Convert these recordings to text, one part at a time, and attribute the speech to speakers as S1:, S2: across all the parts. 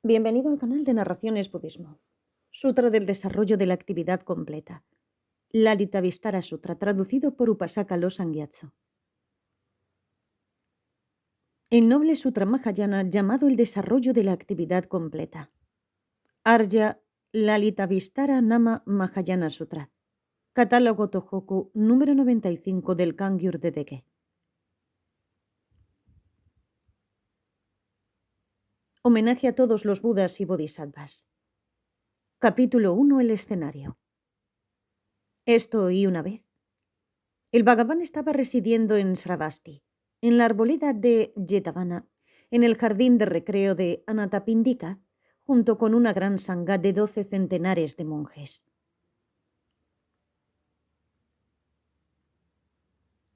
S1: Bienvenido al canal de Narraciones Budismo. Sutra del desarrollo de la actividad completa. Lalita Vistara Sutra, traducido por Upasaka Losang Gyatso. El noble Sutra Mahayana llamado el desarrollo de la actividad completa. Arya Lalita Vistara Nama Mahayana Sutra. Catálogo Tohoku número 95 del Kangyur de Deke. Homenaje a todos los Budas y Bodhisattvas. Capítulo 1. El escenario. Esto y una vez. El Bhagavan estaba residiendo en Sravasti, en la arboleda de Jetavana, en el jardín de recreo de Anathapindika, junto con una gran sangha de 12 centenares de monjes.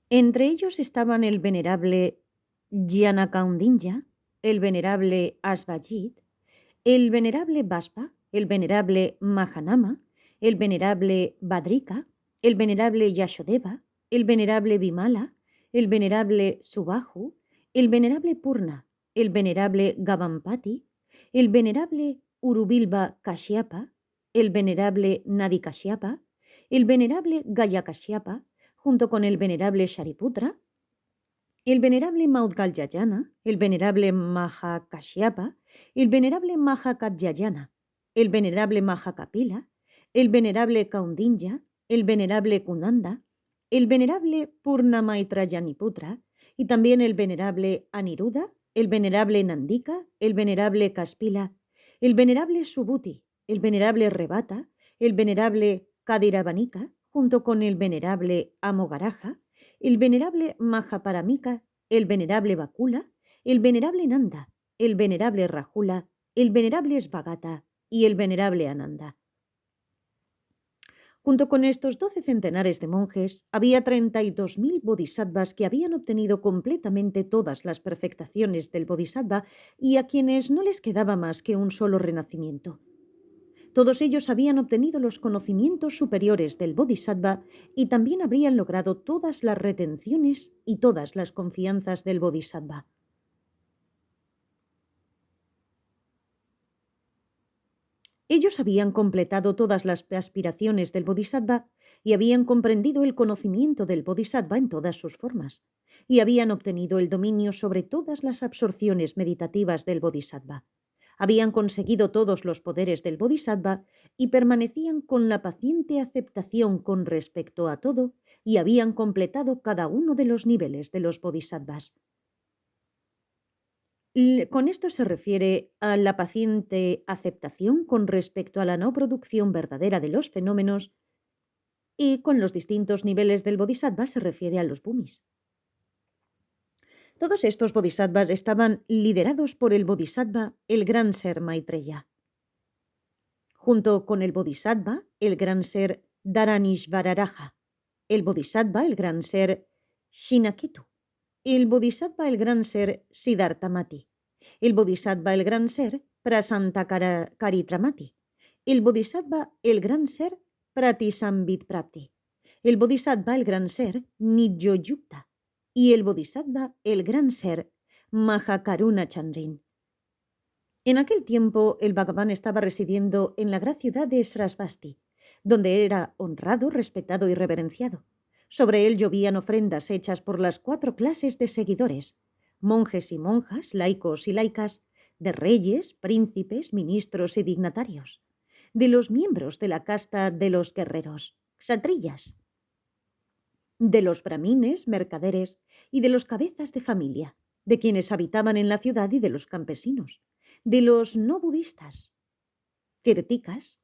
S1: Entre ellos estaban el venerable Janakaundinja, el venerable Asvajit, el venerable Vaspa, el venerable Mahanama, el venerable Badrika, el venerable Yashodeva, el venerable Vimala, el venerable Subbahu, el venerable Purna, el venerable Gavampati, el venerable Urubilva Kashyapa, el venerable Nadikashyapa, el venerable Gayakashyapa, junto con el venerable Shariputra, el venerable Maudgalyayana, el venerable Mahakashyapa, el venerable Mahakatyayana, el venerable Mahakapila, el venerable Kaundinja, el venerable Kunanda, el venerable Purnamaitrayaniputra y también el venerable Aniruddha, el venerable Nandika, el venerable Kaspila, el venerable Subhuti, el venerable Rebata, el venerable Kadiravanika, junto con el venerable Amogaraja, el venerable Mahaparamika, el venerable Bakula, el venerable Nanda, el venerable Rajula, el venerable Svagata y el venerable Ananda. Junto con estos 12 centenares de monjes, había 32.000 bodhisattvas que habían obtenido completamente todas las perfecciones del bodhisattva y a quienes no les quedaba más que un solo renacimiento. Todos ellos habían obtenido los conocimientos superiores del bodhisattva y también habrían logrado todas las retenciones y todas las confianzas del bodhisattva. Ellos habían completado todas las aspiraciones del bodhisattva y habían comprendido el conocimiento del bodhisattva en todas sus formas, y habían obtenido el dominio sobre todas las absorciones meditativas del bodhisattva. Habían conseguido todos los poderes del bodhisattva y permanecían con la paciente aceptación con respecto a todo y habían completado cada uno de los niveles de los bodhisattvas. Con esto se refiere a la paciente aceptación con respecto a la no producción verdadera de los fenómenos y con los distintos niveles del bodhisattva se refiere a los bhumis. Todos estos bodhisattvas estaban liderados por el bodhisattva, el gran ser Maitreya. Junto con el bodhisattva, el gran ser Dharanishvararaja, el bodhisattva, el gran ser Shinaketu, el bodhisattva, el gran ser Siddharthamati, el bodhisattva, el gran ser Prasantakaritamati, el bodhisattva, el gran ser Pratisambitprapti, el bodhisattva, el gran ser Nidyoyukta y el bodhisattva, el gran ser Mahakaruna Chandrin. En aquel tiempo el Bhagavan estaba residiendo en la gran ciudad de Srasvasti, donde era honrado, respetado y reverenciado. Sobre él llovían ofrendas hechas por las 4 clases de seguidores, monjes y monjas, laicos y laicas, de reyes, príncipes, ministros y dignatarios, de los miembros de la casta de los guerreros, kshatriyas, de los brahmines, mercaderes y de los cabezas de familia, de quienes habitaban en la ciudad y de los campesinos, de los no budistas, tirtikas,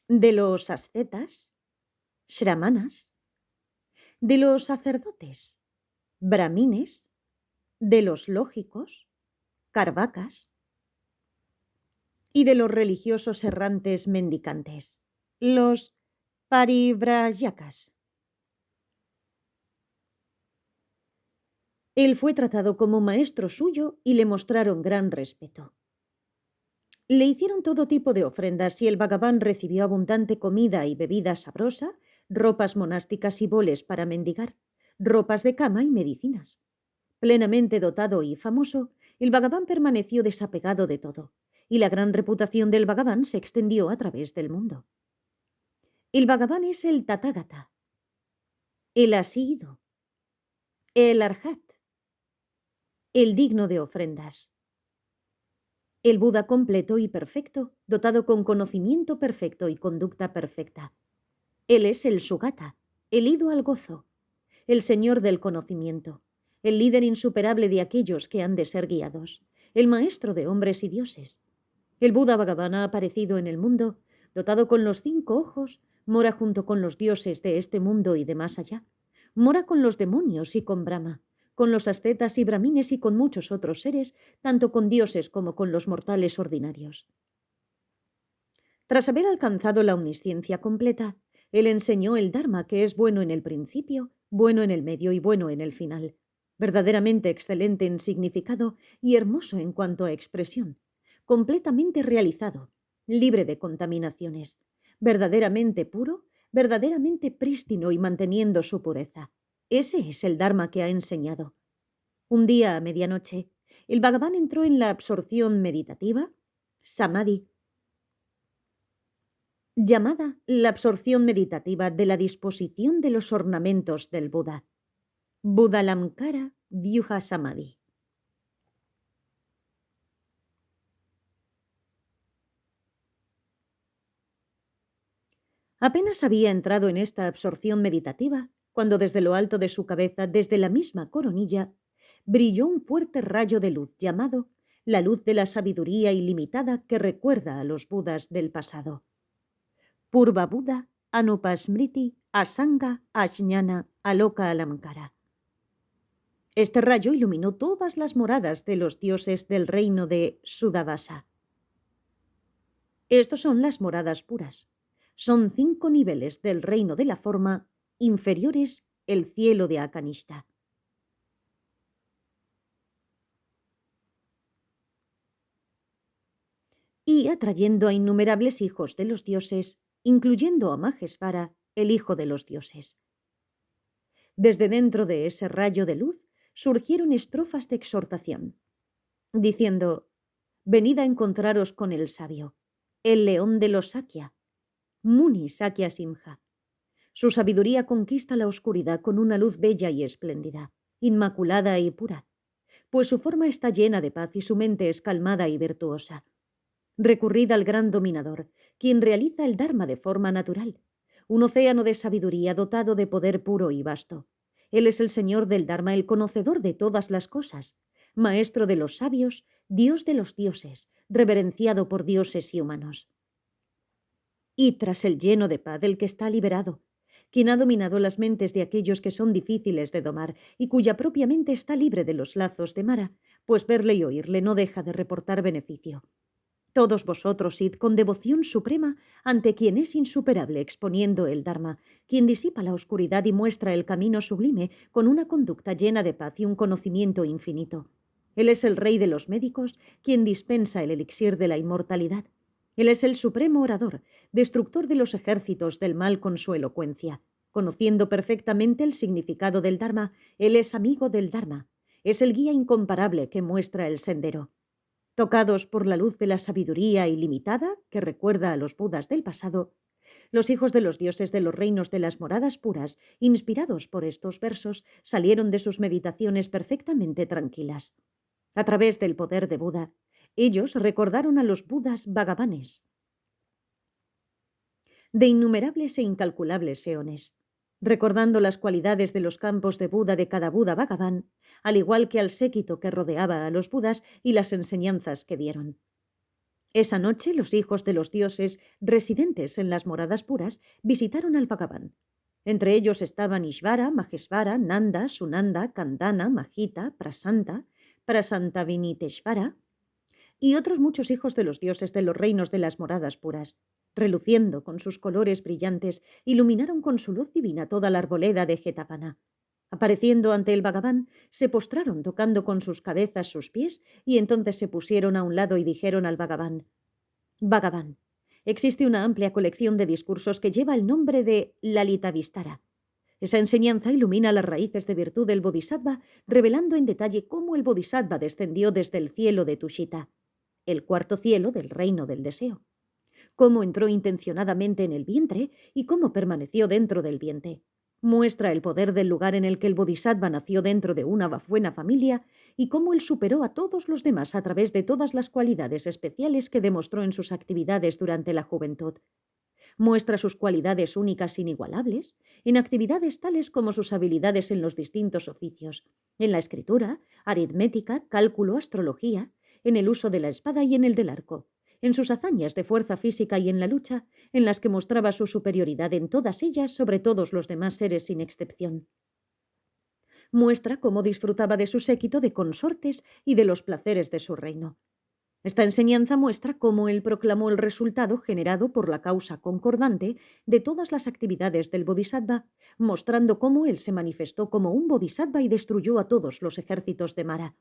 S1: de los ascetas, shramanas, de los sacerdotes, brahmines, de los lógicos, carvacas, y de los religiosos errantes mendicantes, los parivrayacas. Él fue tratado como maestro suyo y le mostraron gran respeto. Le hicieron todo tipo de ofrendas y el Bhagavan recibió abundante comida y bebida sabrosa, ropas monásticas y boles para mendigar, ropas de cama y medicinas. Plenamente dotado y famoso, El Bhagavan permaneció desapegado de todo, y la gran reputación del Bhagavan se extendió a través del mundo. El Bhagavan es el Tathagata, el asido, el Arhat, el digno de ofrendas, el Buda completo y perfecto, dotado con conocimiento perfecto y conducta perfecta. Él es el Sugata, el ido al gozo, el Señor del conocimiento, el líder insuperable de aquellos que han de ser guiados, el maestro de hombres y dioses. El Buda Bhagavan ha aparecido en el mundo, dotado con los 5 ojos, mora junto con los dioses de este mundo y de más allá, mora con los demonios y con Brahma, con los ascetas y brahmines y con muchos otros seres, tanto con dioses como con los mortales ordinarios. Tras haber alcanzado la omnisciencia completa, él enseñó el Dharma, que es bueno en el principio, bueno en el medio y bueno en el final, verdaderamente excelente en significado y hermoso en cuanto a expresión, completamente realizado, libre de contaminaciones, verdaderamente puro, verdaderamente prístino y manteniendo su pureza. Ese es el Dharma que ha enseñado. Un día a medianoche, el Bhagavan entró en la absorción meditativa, Samadhi, llamada la absorción meditativa de la disposición de los ornamentos del Buda, Budalamkara Vyuha Samadhi. Apenas había entrado en esta absorción meditativa, cuando desde lo alto de su cabeza, desde la misma coronilla, brilló un fuerte rayo de luz llamado la luz de la sabiduría ilimitada que recuerda a los Budas del pasado. Purva Buda, Anupasmriti, Asanga, Ajnana, Aloka Alamkara. Este rayo iluminó todas las moradas de los dioses del reino de Sudavasa. Estos son las moradas puras. Son 5 niveles del reino de la forma, inferiores el cielo de Akanishta. Y atrayendo a innumerables hijos de los dioses, incluyendo a Mahesvara, el hijo de los dioses. Desde dentro de ese rayo de luz surgieron estrofas de exhortación, diciendo: venid a encontraros con el sabio, el león de los Sakya, Muni Sakya Simha. Su sabiduría conquista la oscuridad con una luz bella y espléndida, inmaculada y pura, pues su forma está llena de paz y su mente es calmada y virtuosa. Recurrid al gran dominador, quien realiza el Dharma de forma natural, un océano de sabiduría dotado de poder puro y vasto. Él es el Señor del Dharma, el conocedor de todas las cosas, maestro de los sabios, Dios de los dioses, reverenciado por dioses y humanos. Y tras el lleno de paz del que está liberado, quien ha dominado las mentes de aquellos que son difíciles de domar y cuya propia mente está libre de los lazos de Mara, pues verle y oírle no deja de reportar beneficio. Todos vosotros id con devoción suprema ante quien es insuperable exponiendo el Dharma, quien disipa la oscuridad y muestra el camino sublime con una conducta llena de paz y un conocimiento infinito. Él es el rey de los médicos, quien dispensa el elixir de la inmortalidad. Él es el supremo orador, destructor de los ejércitos del mal con su elocuencia. Conociendo perfectamente el significado del Dharma, él es amigo del Dharma. Es el guía incomparable que muestra el sendero. Tocados por la luz de la sabiduría ilimitada, que recuerda a los Budas del pasado, los hijos de los dioses de los reinos de las moradas puras, inspirados por estos versos, salieron de sus meditaciones perfectamente tranquilas. A través del poder de Buda, ellos recordaron a los Budas Bhagavanes de innumerables e incalculables eones, recordando las cualidades de los campos de Buda de cada Buda Bhagavan, al igual que al séquito que rodeaba a los Budas y las enseñanzas que dieron. Esa noche los hijos de los dioses residentes en las moradas puras visitaron al Bhagavan. Entre ellos estaban Ishvara, Mahesvara, Nanda, Sunanda, Kandana, Mahita, Prasanta, Prasantaviniteshvara y otros muchos hijos de los dioses de los reinos de las moradas puras. Reluciendo con sus colores brillantes, iluminaron con su luz divina toda la arboleda de Jetavana. Apareciendo ante el Bhagavan, se postraron tocando con sus cabezas sus pies y entonces se pusieron a un lado y dijeron al Bhagavan: Bhagavan, existe una amplia colección de discursos que lleva el nombre de Lalita Vistara. Esa enseñanza ilumina las raíces de virtud del Bodhisattva, revelando en detalle cómo el Bodhisattva descendió desde el cielo de Tushita, el cuarto cielo del reino del deseo, cómo entró intencionadamente en el vientre y cómo permaneció dentro del vientre. Muestra el poder del lugar en el que el Bodhisattva nació dentro de una buena familia y cómo él superó a todos los demás a través de todas las cualidades especiales que demostró en sus actividades durante la juventud. Muestra sus cualidades únicas inigualables en actividades tales como sus habilidades en los distintos oficios, en la escritura, aritmética, cálculo, astrología, en el uso de la espada y en el del arco, en sus hazañas de fuerza física y en la lucha, en las que mostraba su superioridad en todas ellas sobre todos los demás seres sin excepción. Muestra cómo disfrutaba de su séquito de consortes y de los placeres de su reino. Esta enseñanza muestra cómo él proclamó el resultado generado por la causa concordante de todas las actividades del Bodhisattva, mostrando cómo él se manifestó como un Bodhisattva y destruyó a todos los ejércitos de Mara.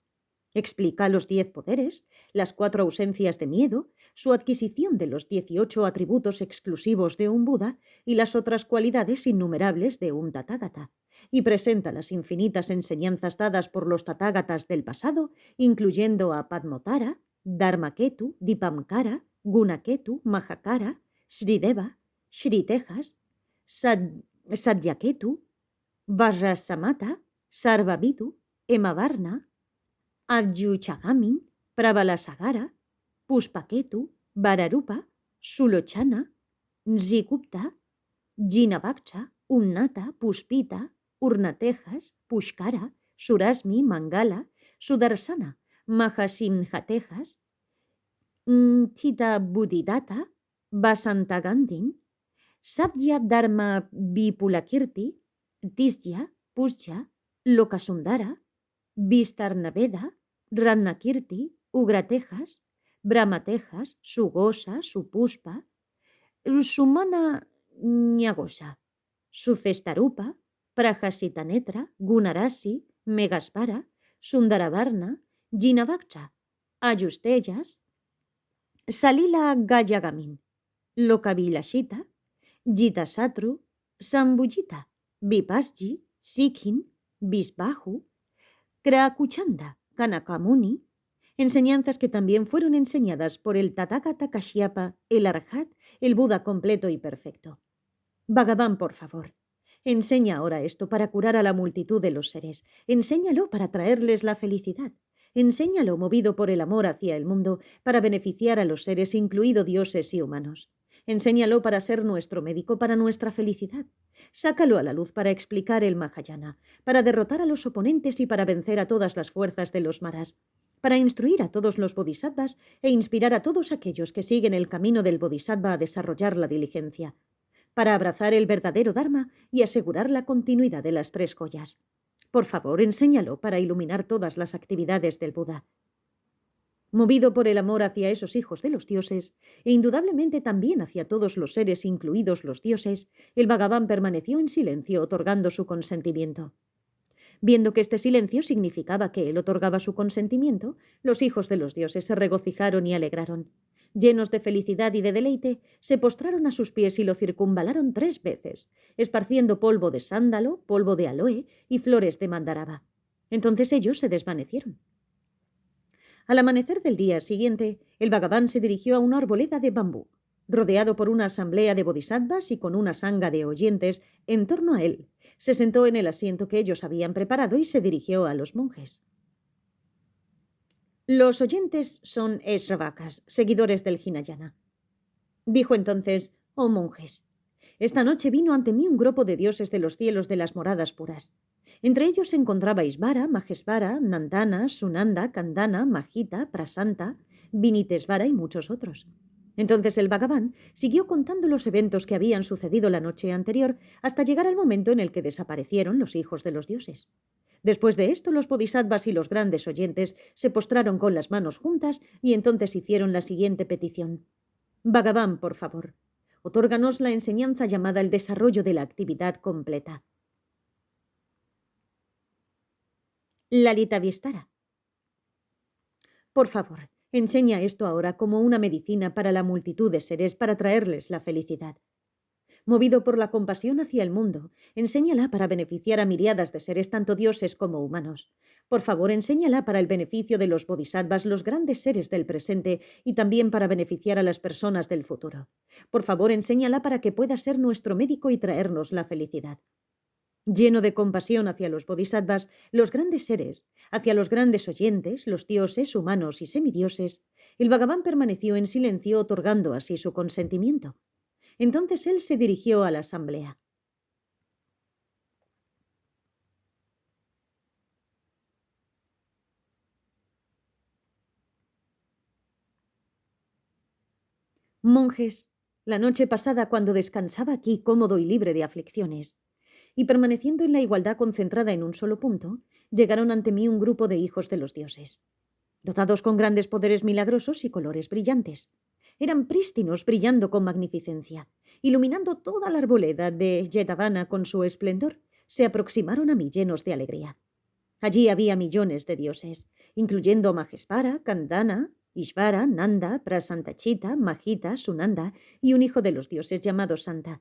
S1: Explica los 10 poderes, las 4 ausencias de miedo, su adquisición de los 18 atributos exclusivos de un Buda y las otras cualidades innumerables de un Tathagata, y presenta las infinitas enseñanzas dadas por los Tathagatas del pasado, incluyendo a Padmotara, Dharmaketu, Dipamkara, Gunaketu, Mahakara, Srideva, Shritejas, Sadhyaketu, Vajrasamata, Sarvavidu, Emavarna, Adyuchagamin, Pravalasagara, Puspaketu, Vararupa, Sulochana, Nzigupta, Jinavaksha, Unnata, Puspita, Urnatejas, Pushkara, Surasmi, Mangala, Sudarsana, Mahasimhatejas, Chita Buddhidata, Vasantagandhin, Sabya Dharma Vipulakirti, Tisya, Pusya, Lokasundara, Vistarnaveda, Ratnakirti, Ugratejas, Brahmatejas, Sugosa, Supuspa, Sumana Ñagosa, Sucestarupa, Prajasitanetra, Gunarasi, Megasvara, Sundaravarna, Jinavaksha, Ayustellas, Salila Gayagamin, Lokavilashita, Jitasatru, Sambujita, Vipasji, Sikhin, Visbahu, Krakuchanda, Kanakamuni, enseñanzas que también fueron enseñadas por el Tathagata Kashyapa, el Arhat, el Buda completo y perfecto. Bhagavan, por favor, enseña ahora esto para curar a la multitud de los seres. Enséñalo para traerles la felicidad. Enséñalo movido por el amor hacia el mundo para beneficiar a los seres, incluido dioses y humanos. Enséñalo para ser nuestro médico, para nuestra felicidad. Sácalo a la luz para explicar el Mahayana, para derrotar a los oponentes y para vencer a todas las fuerzas de los maras, para instruir a todos los bodhisattvas e inspirar a todos aquellos que siguen el camino del bodhisattva a desarrollar la diligencia, para abrazar el verdadero Dharma y asegurar la continuidad de las 3 joyas. Por favor, enséñalo para iluminar todas las actividades del Buda. Movido por el amor hacia esos hijos de los dioses, e indudablemente también hacia todos los seres, incluidos los dioses, el Bhagavan permaneció en silencio, otorgando su consentimiento. Viendo que este silencio significaba que él otorgaba su consentimiento, los hijos de los dioses se regocijaron y alegraron. Llenos de felicidad y de deleite, se postraron a sus pies y lo circunvalaron 3 veces, esparciendo polvo de sándalo, polvo de aloe y flores de mandaraba. Entonces ellos se desvanecieron. Al amanecer del día siguiente, el Bhagavan se dirigió a una arboleda de bambú, rodeado por una asamblea de bodhisattvas y con una sangha de oyentes en torno a él. Se sentó en el asiento que ellos habían preparado y se dirigió a los monjes. Los oyentes son Sravakas, seguidores del Hinayana. Dijo entonces: «Oh monjes, esta noche vino ante mí un grupo de dioses de los cielos de las moradas puras. Entre ellos se encontraba Isvara, Majesvara, Nandana, Sunanda, Kandana, Mahita, Prasanta, Vinitesvara y muchos otros». Entonces el Bhagavan siguió contando los eventos que habían sucedido la noche anterior hasta llegar al momento en el que desaparecieron los hijos de los dioses. Después de esto, los bodhisattvas y los grandes oyentes se postraron con las manos juntas y entonces hicieron la siguiente petición: «Bhagavan, por favor, otórganos la enseñanza llamada el desarrollo de la actividad completa». Lalita Vistara. Por favor, enseña esto ahora como una medicina para la multitud de seres para traerles la felicidad. Movido por la compasión hacia el mundo, enséñala para beneficiar a miriadas de seres tanto dioses como humanos. Por favor, enséñala para el beneficio de los bodhisattvas, los grandes seres del presente, y también para beneficiar a las personas del futuro. Por favor, enséñala para que pueda ser nuestro médico y traernos la felicidad. Lleno de compasión hacia los bodhisattvas, los grandes seres, hacia los grandes oyentes, los dioses, humanos y semidioses, el Bhagavan permaneció en silencio, otorgando así su consentimiento. Entonces él se dirigió a la asamblea. Monjes, la noche pasada, cuando descansaba aquí cómodo y libre de aflicciones, y permaneciendo en la igualdad concentrada en un solo punto, llegaron ante mí un grupo de hijos de los dioses, dotados con grandes poderes milagrosos y colores brillantes. Eran prístinos, brillando con magnificencia, iluminando toda la arboleda de Jetavana con su esplendor. Se aproximaron a mí llenos de alegría. Allí había millones de dioses, incluyendo Maheshvara, Kandana, Ishvara, Nanda, Prasantachita, Mahita, Sunanda y un hijo de los dioses llamado Santa.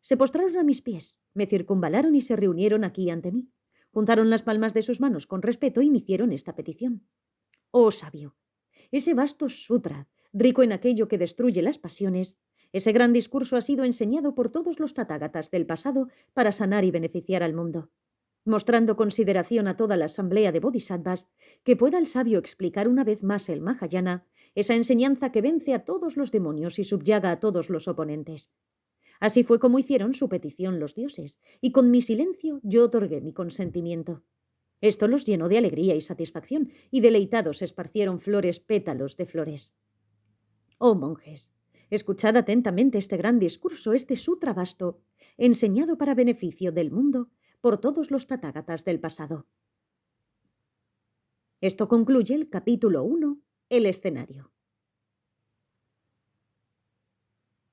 S1: Se postraron a mis pies, me circunvalaron y se reunieron aquí ante mí. Juntaron las palmas de sus manos con respeto y me hicieron esta petición. Oh sabio, ese vasto sutra, rico en aquello que destruye las pasiones, ese gran discurso ha sido enseñado por todos los tathagatas del pasado para sanar y beneficiar al mundo. Mostrando consideración a toda la asamblea de bodhisattvas, que pueda el sabio explicar una vez más el Mahayana, esa enseñanza que vence a todos los demonios y subyaga a todos los oponentes. Así fue como hicieron su petición los dioses, y con mi silencio yo otorgué mi consentimiento. Esto los llenó de alegría y satisfacción, y deleitados esparcieron flores, pétalos de flores. Oh monjes, escuchad atentamente este gran discurso, este sutra vasto, enseñado para beneficio del mundo por todos los tathagatas del pasado. Esto concluye el capítulo 1, el escenario.